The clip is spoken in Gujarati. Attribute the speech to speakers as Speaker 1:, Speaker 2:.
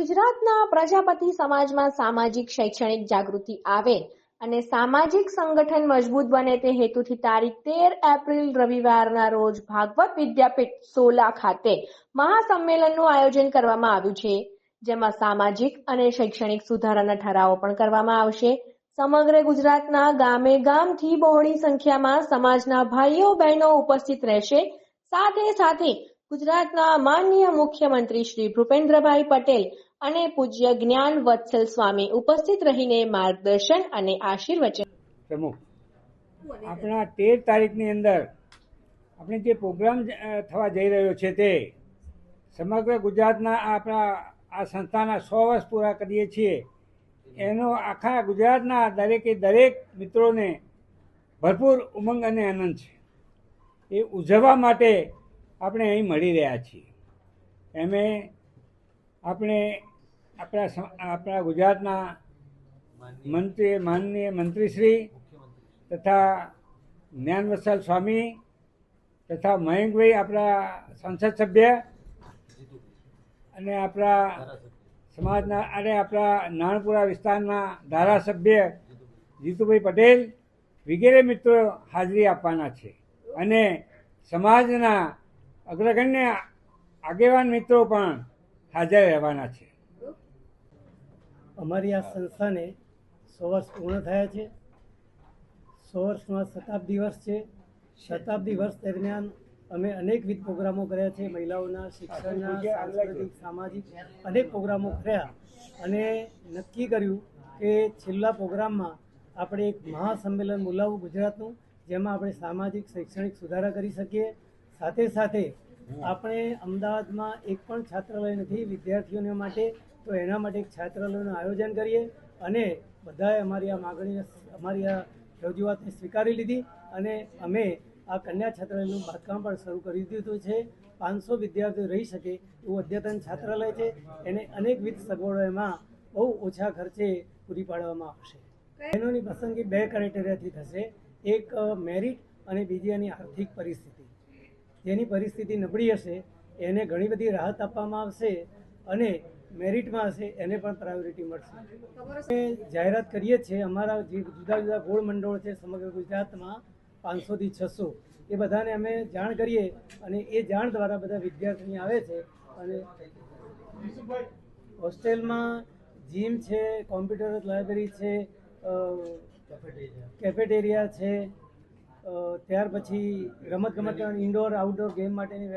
Speaker 1: ગુજરાતના પ્રજાપતિ સમાજમાં સામાજિક શૈક્ષણિક જાગૃતિ આવે અને સામાજિક સંગઠન મજબૂત બને તે હેતુથી તારીખ 13 એપ્રિલ રવિવારના રોજ ભાગવત વિદ્યાપીઠ સોલા ખાતે મહાસંમેલનનું આયોજન કરવામાં આવ્યું છે, જેમાં સામાજિક અને શૈક્ષણિક સુધારાના ઠરાવો પણ કરવામાં આવશે. સમગ્ર ગુજરાતના ગામે ગામથી બહોળી સંખ્યામાં સમાજના ભાઈઓ બહેનો ઉપસ્થિત રહેશે. સાથે ગુજરાતના માનનીય મુખ્યમંત્રી શ્રી ભૂપેન્દ્રભાઈ પટેલ અને પૂજ્ય જ્ઞાન વત્સલ સ્વામી ઉપસ્થિત રહીને માર્ગદર્શન અને આશીર્વચન.
Speaker 2: પ્રમુખ, આપણા 13 તારીખની અંદર આપણે જે પ્રોગ્રામ થવા જઈ રહ્યો છે તે સમગ્ર ગુજરાતના આપણા આ સંસ્થાના 100 વર્ષ પૂરા કરીએ છીએ. એનો આખા ગુજરાતના દરેક મિત્રોને ભરપૂર ઉમંગ અને આનંદ છે. એ ઉજવવા માટે આપણે અહીં મળી રહ્યા છીએ. આપણે આપણા ગુજરાતના માનનીય મંત્રીશ્રી તથા જ્ઞાનવત્સલ સ્વામી તથા મયંકભાઈ આપણા સંસદ સભ્ય અને આપણા સમાજના આપણા નારણપુરા વિસ્તારના ધારાસભ્ય જીતુભાઈ પટેલ વગેરે મિત્રો હાજરી આપવાના છે અને સમાજના અગ્રગણ્ય આગેવાન મિત્રો પણ હાજર રહેવાના છે.
Speaker 3: અમારી આ સંસ્થાને 100 વર્ષ પૂર્ણ થયા છે. 100 વર્ષમાં શતાબ્દી વર્ષ છે. શતાબ્દી વર્ષ દરમિયાન અમે અનેકવિધ પ્રોગ્રામો કર્યા છે. મહિલાઓના શિક્ષણના, સાંસ્કૃતિક, સામાજિક અનેક પ્રોગ્રામો કર્યા અને નક્કી કર્યું કે છેલ્લા પ્રોગ્રામમાં આપણે એક મહાસંમેલન બોલાવવું ગુજરાતનું, જેમાં આપણે સામાજિક શૈક્ષણિક સુધારા કરી શકીએ. સાથે આપણે અમદાવાદમાં એક પણ છાત્રાલય નથી વિદ્યાર્થીઓને માટે, તો એના માટે એક છાત્રાલયનું આયોજન કરીએ અને બધાએ અમારી આ માગણી, અમારી આ રજૂઆતને સ્વીકારી લીધી અને અમે આ કન્યા છાત્રાલયનું બાંધકામ પણ શરૂ કરી દીધું છે. 500 વિદ્યાર્થીઓ રહી શકે એવું અદ્યતન છાત્રાલય છે. એને અનેકવિધ સગવડો એમાં બહુ ઓછા ખર્ચે પૂરી પાડવામાં આવશે. બહેનોની પસંદગી 2 ક્રાઇટેરિયાથી થશે. એક મેરિટ અને બીજી એની આર્થિક પરિસ્થિતિ. જેની પરિસ્થિતિ નબળી હશે એને ઘણી બધી રાહત આપવામાં આવશે અને મેરિટમાં હશે એને પણ પ્રાયોરિટી મળશે. અમે જાહેરાત કરીએ છીએ. અમારા જે જુદા ગોળ મંડળો છે સમગ્ર ગુજરાતમાં 500 થી 600, એ બધાને અમે જાણ કરીએ અને એ જાણ દ્વારા બધા વિદ્યાર્થીઓ આવે છે. અને હોસ્ટેલમાં જીમ છે, કોમ્પ્યુટર લાઇબ્રેરી છે, કેફેટેરિયા છે, ત્યાર પછી રમતગમત ઇન્ડોર આઉટડોર ગેમ માટેની વ્યવસ્થા